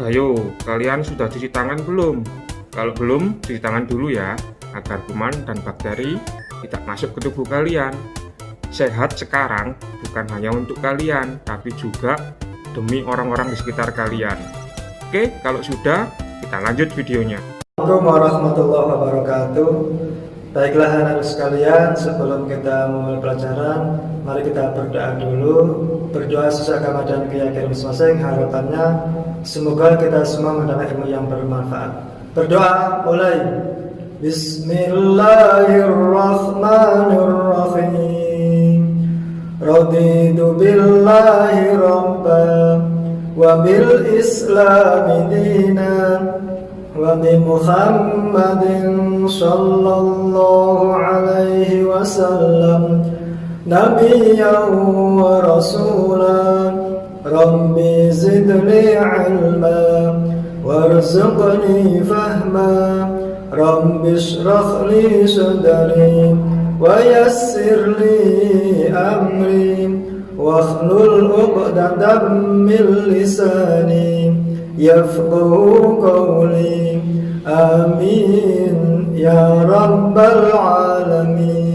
Ayo, kalian sudah cuci tangan belum? Kalau belum, cuci tangan dulu ya, agar kuman dan bakteri tidak masuk ke tubuh kalian. Sehat sekarang bukan hanya untuk kalian, tapi juga demi orang-orang di sekitar kalian. Oke, kalau sudah, kita lanjut videonya. Assalamualaikum warahmatullahi wabarakatuh. Baiklah anak-anak sekalian, sebelum kita memulai pelajaran, mari kita berdoa dulu. Berdoa sesuai agama dan keyakinan masing-masing. Harapannya semoga kita semua mendapat ilmu yang bermanfaat. Berdoa mulai. Bismillahirrahmanirrahim. Raditu billahi rabban wa bil islami dinan wa bi Muhammadin sallallahu alaihi wasallam nabiyyan wa rasulan. Rabbi zidni ilma warzuqni fahma. Rabbi shrah li sadri wa yassir li amri wakhlul 'uqdatam min lisani yafqahu qawli. Amin ya rabbal alamin.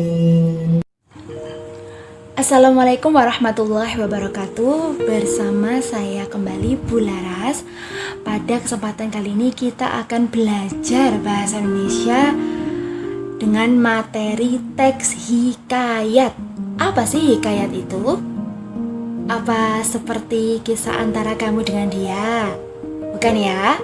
Assalamualaikum warahmatullahi wabarakatuh. Bersama saya kembali Bu Laras. Pada kesempatan kali ini kita akan belajar bahasa Indonesia dengan materi teks hikayat. Apa sih hikayat itu? Apa seperti kisah antara kamu dengan dia? Bukan ya?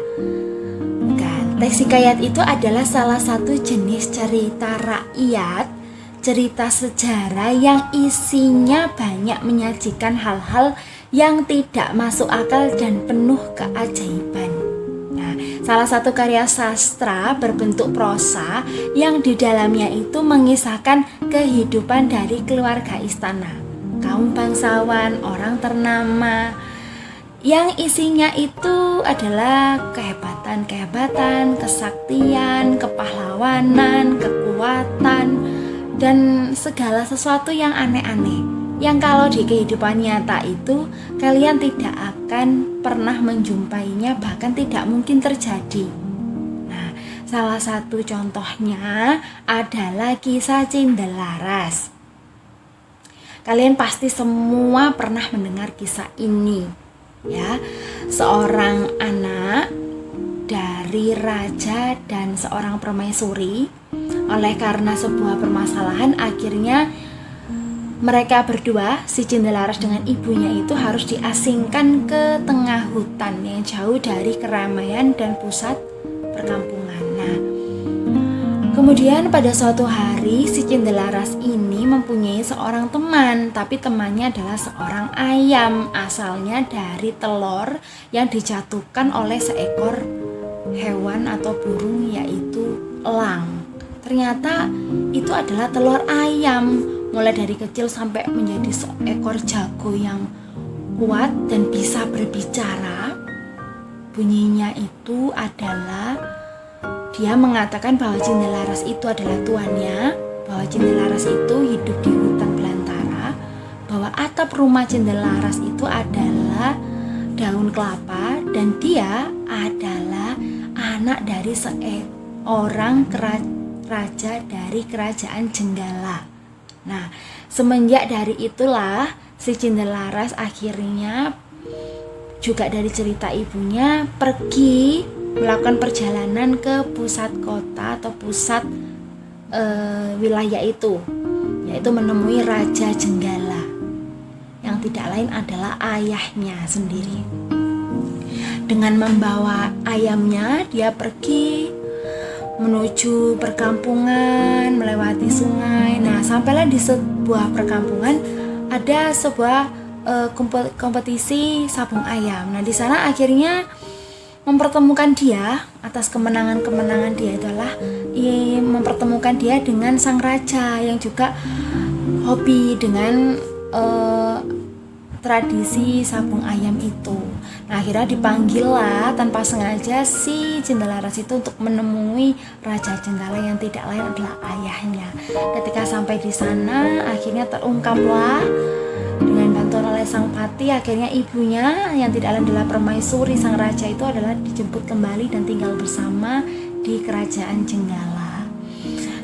Bukan. Teks hikayat itu adalah salah satu jenis cerita rakyat, cerita sejarah yang isinya banyak menyajikan hal-hal yang tidak masuk akal dan penuh keajaiban. Nah, salah satu karya sastra berbentuk prosa yang di dalamnya itu mengisahkan kehidupan dari keluarga istana, kaum bangsawan, orang ternama, yang isinya itu adalah kehebatan, kesaktian, kepahlawanan, kekuatan, dan segala sesuatu yang aneh-aneh yang kalau di kehidupan nyata itu kalian tidak akan pernah menjumpainya, bahkan tidak mungkin terjadi. Nah, salah satu contohnya adalah kisah Cindelaras. Kalian pasti semua pernah mendengar kisah ini, ya. Seorang anak dari raja dan seorang permaisuri, oleh karena sebuah permasalahan akhirnya mereka berdua, si Cindelaras dengan ibunya itu harus diasingkan ke tengah hutan yang jauh dari keramaian dan pusat perkampungan. Nah, kemudian pada suatu hari si Cindelaras ini mempunyai seorang teman, tapi temannya adalah seorang ayam, asalnya dari telur yang dijatuhkan oleh seekor hewan atau burung yaitu elang. Ternyata itu adalah telur ayam. Mulai dari kecil sampai menjadi seekor jago yang kuat dan bisa berbicara. Bunyinya itu adalah dia mengatakan bahwa Cindelaras itu adalah tuannya, bahwa Cindelaras itu hidup di hutan belantara, bahwa atap rumah Cindelaras itu adalah daun kelapa, dan dia adalah anak dari seorang raja dari kerajaan Jenggala. Nah, semenjak dari itulah si Cindelaras akhirnya juga dari cerita ibunya pergi melakukan perjalanan ke pusat kota atau pusat wilayah itu, yaitu menemui Raja Jenggala yang tidak lain adalah ayahnya sendiri. Dengan membawa ayamnya, dia pergi menuju perkampungan, melewati sungai. Nah, sampailah di sebuah perkampungan ada sebuah kompetisi sabung ayam. Nah, di sana akhirnya mempertemukan dia atas kemenangan-kemenangan dia itulah mempertemukan dia dengan sang raja yang juga hobi dengan tradisi sabung ayam itu. Nah, akhirnya dipanggil lah tanpa sengaja si Cindelaras itu untuk menemui Raja Jenggala yang tidak lain adalah ayahnya. Ketika sampai di sana, akhirnya terungkaplah dengan bantuan oleh oleh sang pati, akhirnya ibunya yang tidak lain adalah permaisuri sang raja itu adalah dijemput kembali dan tinggal bersama di kerajaan Jenggala.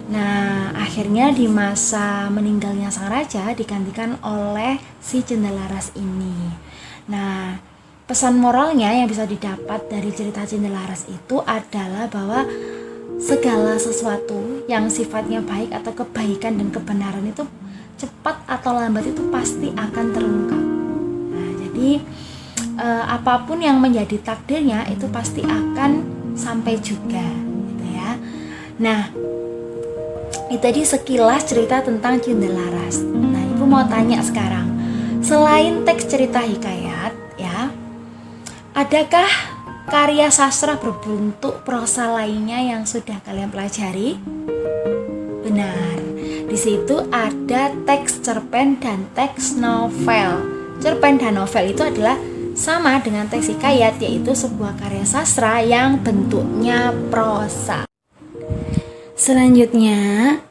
Nah, akhirnya di masa meninggalnya sang raja digantikan oleh si Cendelaras ini. Nah, pesan moralnya yang bisa didapat dari cerita Cendelaras itu adalah bahwa segala sesuatu yang sifatnya baik atau kebaikan dan kebenaran itu cepat atau lambat itu pasti akan terungkap. Nah, jadi apapun yang menjadi takdirnya itu pasti akan sampai juga, gitu ya. Nah, itu tadi sekilas cerita tentang Cendelaras. Nah, Ibu mau tanya sekarang, selain teks cerita hikayat, ya, adakah karya sastra berbentuk prosa lainnya yang sudah kalian pelajari? Benar. Di situ ada teks cerpen dan teks novel. Cerpen dan novel itu adalah sama dengan teks hikayat, yaitu sebuah karya sastra yang bentuknya prosa. Selanjutnya,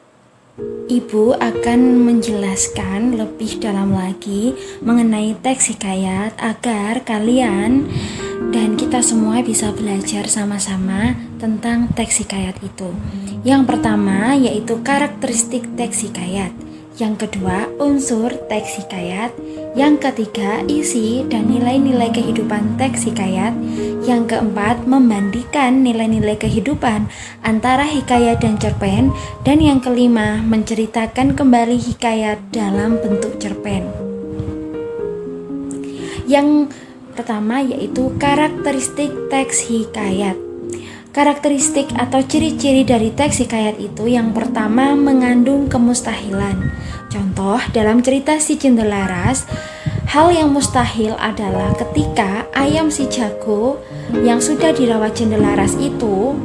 Ibu akan menjelaskan lebih dalam lagi mengenai teks hikayat agar kalian dan kita semua bisa belajar sama-sama tentang teks hikayat itu. Yang pertama yaitu karakteristik teks hikayat. Yang kedua, unsur teks hikayat. Yang ketiga, isi dan nilai-nilai kehidupan teks hikayat. Yang keempat, membandingkan nilai-nilai kehidupan antara hikayat dan cerpen. Dan yang kelima, menceritakan kembali hikayat dalam bentuk cerpen. Yang pertama yaitu karakteristik teks hikayat. Karakteristik atau ciri-ciri dari teks hikayat itu yang pertama mengandung kemustahilan. Contoh dalam cerita si Cendelaras, hal yang mustahil adalah ketika ayam si jago yang sudah dirawat Cendelaras itu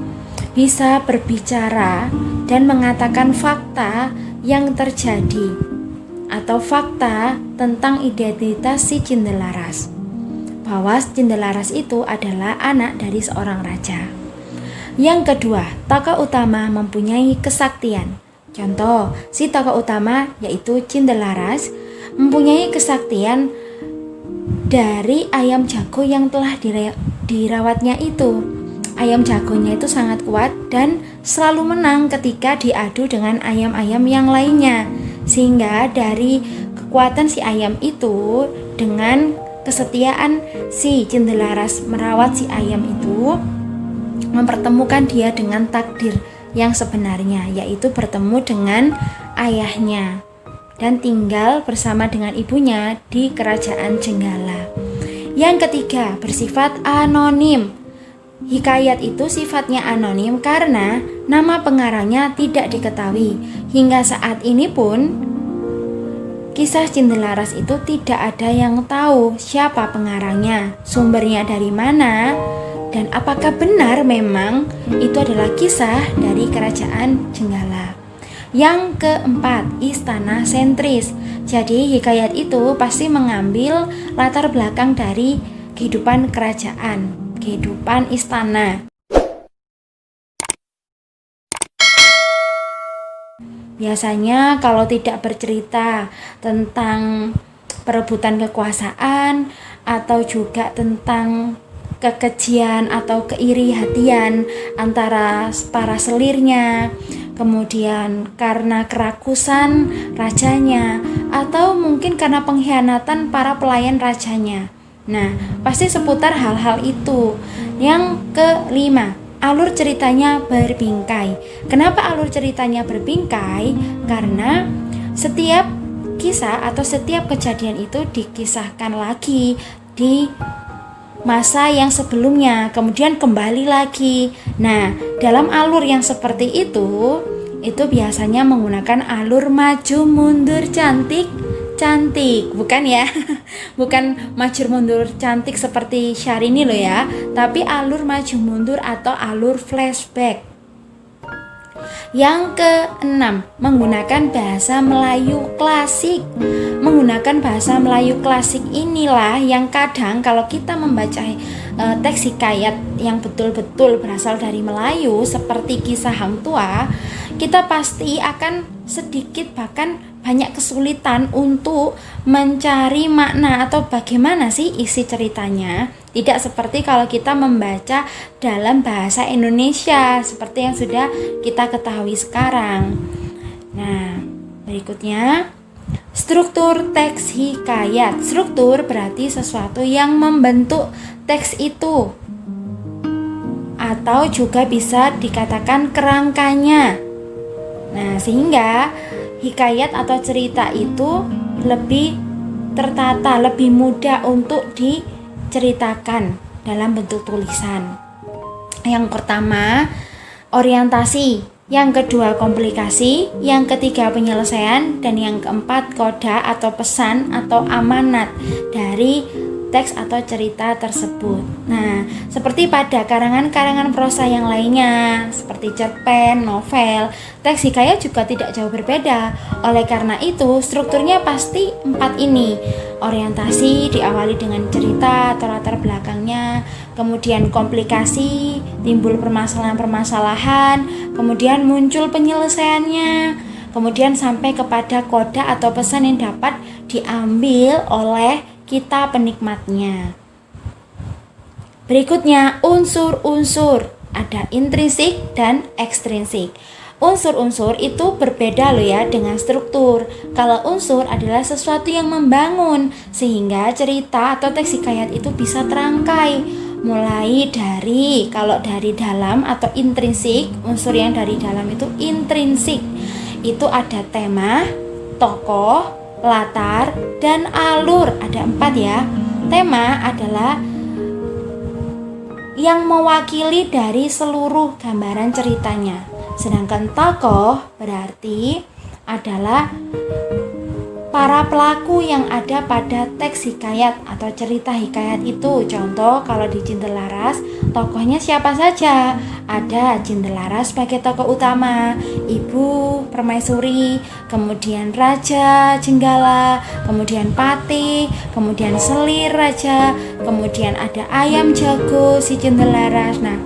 bisa berbicara dan mengatakan fakta yang terjadi atau fakta tentang identitas si Cendelaras, bahwa Cendelaras itu adalah anak dari seorang raja. Yang kedua, tokoh utama mempunyai kesaktian. Contoh, si tokoh utama yaitu Cendelaras mempunyai kesaktian dari ayam jago yang telah dirawatnya itu. Ayam jagonya itu sangat kuat dan selalu menang ketika diadu dengan ayam-ayam yang lainnya. Sehingga dari kekuatan si ayam itu dengan kesetiaan si Cendelaras merawat si ayam itu mempertemukan dia dengan takdir yang sebenarnya, yaitu bertemu dengan ayahnya dan tinggal bersama dengan ibunya di kerajaan Jenggala. Yang ketiga, bersifat anonim. Hikayat itu sifatnya anonim karena nama pengarangnya tidak diketahui. Hingga saat ini pun kisah Cendelaras itu tidak ada yang tahu siapa pengarangnya, sumbernya dari mana, dan apakah benar memang itu adalah kisah dari kerajaan Jenggala. Yang keempat, istana sentris. Jadi hikayat itu pasti mengambil latar belakang dari kehidupan kerajaan, kehidupan istana. Biasanya kalau tidak bercerita tentang perebutan kekuasaan atau juga tentang kekejian atau keiri hatian antara para selirnya, kemudian karena kerakusan rajanya, atau mungkin karena pengkhianatan para pelayan rajanya. Nah, pasti seputar hal-hal itu. Yang kelima, alur ceritanya berbingkai. Kenapa alur ceritanya berbingkai? Karena setiap kisah atau setiap kejadian itu dikisahkan lagi di masa yang sebelumnya, kemudian kembali lagi. Nah, dalam alur yang seperti itu biasanya menggunakan alur maju mundur cantik, bukan ya? Bukan maju mundur cantik seperti Syahrini loh ya, tapi alur maju mundur atau alur flashback. Yang keenam, menggunakan bahasa Melayu klasik. Menggunakan bahasa Melayu klasik inilah yang kadang kalau kita membaca teks hikayat yang betul-betul berasal dari Melayu seperti kisah Hang Tuah, kita pasti akan sedikit bahkan banyak kesulitan untuk mencari makna atau bagaimana sih isi ceritanya. Tidak seperti kalau kita membaca dalam bahasa Indonesia seperti yang sudah kita ketahui sekarang. Nah, berikutnya struktur teks hikayat. Struktur berarti sesuatu yang membentuk teks itu, atau juga bisa dikatakan kerangkanya. Nah, sehingga hikayat atau cerita itu lebih tertata, lebih mudah untuk diceritakan dalam bentuk tulisan. Yang pertama, orientasi. Yang kedua, komplikasi. Yang ketiga, penyelesaian. Dan yang keempat, koda atau pesan atau amanat dari teks atau cerita tersebut. Nah, seperti pada karangan-karangan prosa yang lainnya, seperti cerpen, novel, teks hikayat juga tidak jauh berbeda. Oleh karena itu, strukturnya pasti 4 ini. Orientasi diawali dengan cerita atau latar belakangnya, kemudian komplikasi, timbul permasalahan-permasalahan, kemudian muncul penyelesaiannya, kemudian sampai kepada koda atau pesan yang dapat diambil oleh kita penikmatnya. Berikutnya, unsur-unsur. Ada intrinsik dan ekstrinsik. Unsur-unsur itu berbeda loh ya dengan struktur. Kalau unsur adalah sesuatu yang membangun sehingga cerita atau teks hikayat itu bisa terangkai. Mulai dari, kalau dari dalam atau intrinsik, unsur yang dari dalam itu intrinsik. Itu ada tema, tokoh, latar, dan alur. Ada 4 ya. Tema adalah yang mewakili dari seluruh gambaran ceritanya. Sedangkan tokoh berarti adalah para pelaku yang ada pada teks hikayat atau cerita hikayat itu. Contoh, kalau di Cindelaras, tokohnya siapa saja? Ada Cindelaras sebagai tokoh utama, Ibu Permaisuri, kemudian Raja Jenggala, kemudian Patih, kemudian Selir Raja, kemudian ada Ayam Jago si Cindelaras. Nah,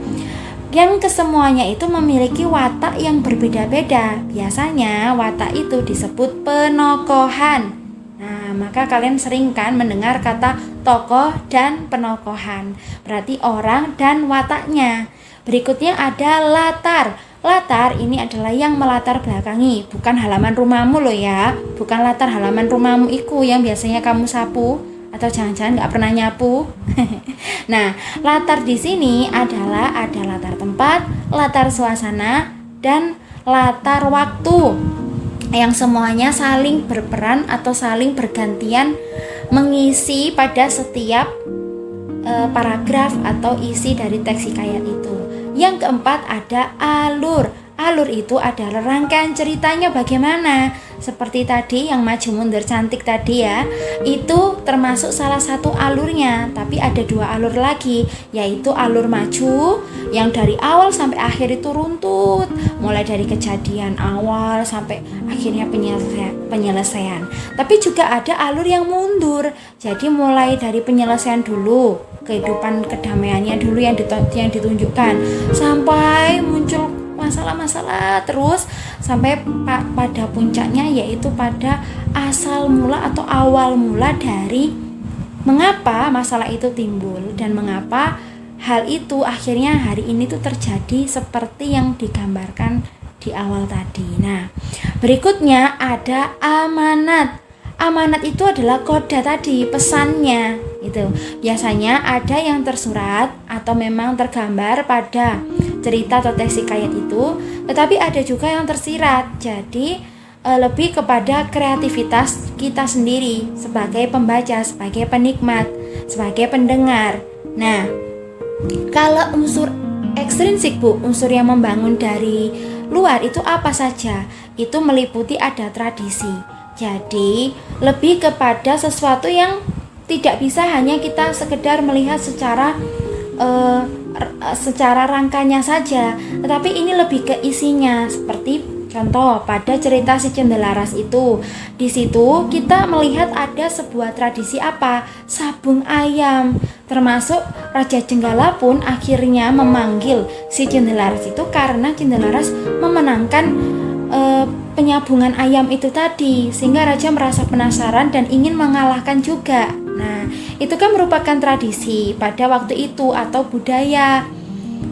yang kesemuanya itu memiliki watak yang berbeda-beda. Biasanya watak itu disebut penokohan. Nah, maka kalian sering kan mendengar kata tokoh dan penokohan. Berarti orang dan wataknya. Berikutnya ada latar. Latar ini adalah yang melatar belakangi, bukan halaman rumahmu loh ya. Bukan latar halaman rumahmu iku yang biasanya kamu sapu atau jangan-jangan nggak pernah nyapu. Nah, latar di sini adalah ada latar tempat, latar suasana, dan latar waktu, yang semuanya saling berperan atau saling bergantian mengisi pada setiap paragraf atau isi dari teks hikayat itu. Yang keempat ada alur. Alur itu adalah rangkaian ceritanya bagaimana. Seperti tadi yang maju mundur cantik tadi ya, itu termasuk salah satu alurnya. Tapi ada 2 alur lagi, yaitu alur maju yang dari awal sampai akhir itu runtut, mulai dari kejadian awal sampai akhirnya penyelesaian. Tapi juga ada alur yang mundur, jadi mulai dari penyelesaian dulu, kehidupan kedamaiannya dulu yang ditunjukkan, sampai muncul masalah-masalah terus sampai pada puncaknya, yaitu pada asal mula atau awal mula dari mengapa masalah itu timbul dan mengapa hal itu akhirnya hari ini tuh terjadi seperti yang digambarkan di awal tadi. Nah, berikutnya ada amanat. Amanat itu adalah koda tadi, pesannya itu. Biasanya ada yang tersurat atau memang tergambar pada cerita atau teks hikayat itu, tetapi ada juga yang tersirat. Jadi lebih kepada kreativitas kita sendiri sebagai pembaca, sebagai penikmat, sebagai pendengar. Nah, kalau unsur ekstrinsik Bu, unsur yang membangun dari luar itu apa saja? Itu meliputi ada tradisi. Jadi lebih kepada sesuatu yang tidak bisa hanya kita sekedar melihat secara rangkanya saja, tetapi ini lebih ke isinya. Seperti contoh pada cerita si Cindelaras itu, di situ kita melihat ada sebuah tradisi apa? Sabung ayam. Termasuk Raja Jenggala pun akhirnya memanggil si Cindelaras itu karena Cindelaras memenangkan penyambungan ayam itu tadi, sehingga raja merasa penasaran dan ingin mengalahkan juga. Nah, itu kan merupakan tradisi pada waktu itu atau budaya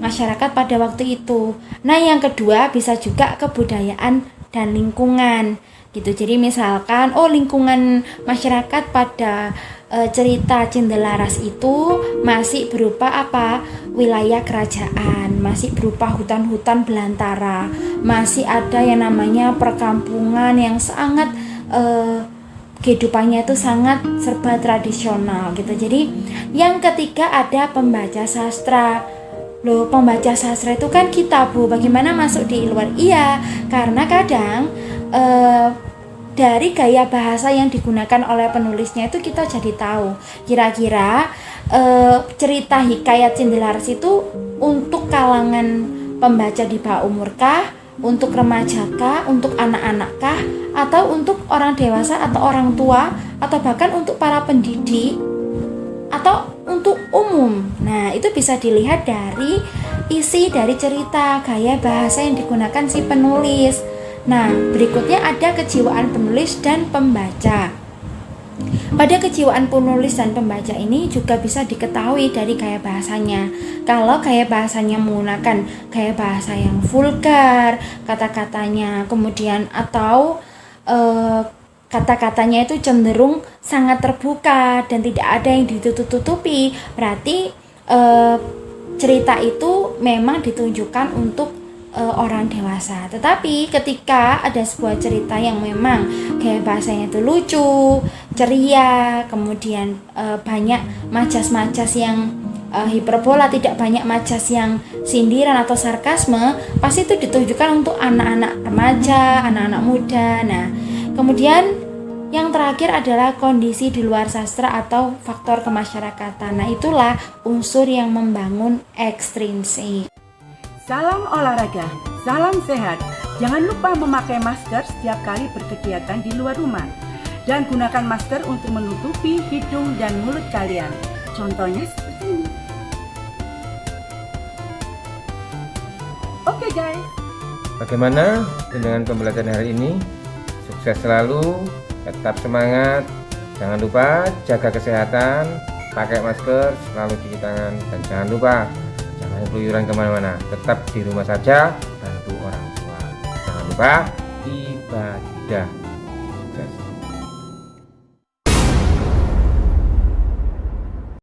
masyarakat pada waktu itu. Nah, yang kedua bisa juga kebudayaan dan lingkungan gitu. Jadi misalkan lingkungan masyarakat pada cerita Cindelaras itu masih berupa apa? Wilayah kerajaan, masih berupa hutan-hutan belantara, masih ada yang namanya perkampungan yang sangat kehidupannya itu sangat serba tradisional gitu. Jadi yang ketiga ada pembaca sastra. Loh, pembaca sastra itu kan kita, Bu. Bagaimana masuk di luar? Iya, karena kadang dari gaya bahasa yang digunakan oleh penulisnya itu kita jadi tahu kira-kira cerita hikayat Cindelaras itu untuk kalangan pembaca di bawah umur kah, untuk remaja kah, untuk anak-anak kah, atau untuk orang dewasa atau orang tua, atau bahkan untuk para pendidik atau untuk umum. Nah, itu bisa dilihat dari isi dari cerita, gaya bahasa yang digunakan si penulis. Nah, berikutnya ada kejiwaan penulis dan pembaca. Pada kejiwaan penulis dan pembaca ini juga bisa diketahui dari gaya bahasanya. Kalau gaya bahasanya menggunakan gaya bahasa yang vulgar, kata-katanya kemudian atau kata-katanya itu cenderung sangat terbuka dan tidak ada yang ditutup-tutupi, berarti cerita itu memang ditunjukkan untuk orang dewasa. Tetapi ketika ada sebuah cerita yang memang gaya bahasanya itu lucu, ceria, kemudian banyak majas-majas yang hiperbola, tidak banyak majas yang sindiran atau sarkasme, pasti itu ditujukan untuk anak-anak remaja, anak-anak muda. Nah, kemudian yang terakhir adalah kondisi di luar sastra atau faktor kemasyarakatan. Nah, itulah unsur yang membangun ekstrinsik. Salam olahraga, salam sehat. Jangan lupa memakai masker setiap kali berkegiatan di luar rumah. Dan gunakan masker untuk menutupi hidung dan mulut kalian. Contohnya seperti ini. Oke guys. Bagaimana dengan pembelajaran hari ini? Sukses selalu, tetap semangat. Jangan lupa jaga kesehatan, pakai masker, selalu cuci tangan, dan jangan lupa jangan keluyuran kemana-mana, tetap di rumah saja, bantu orang tua. Jangan lupa ibadah.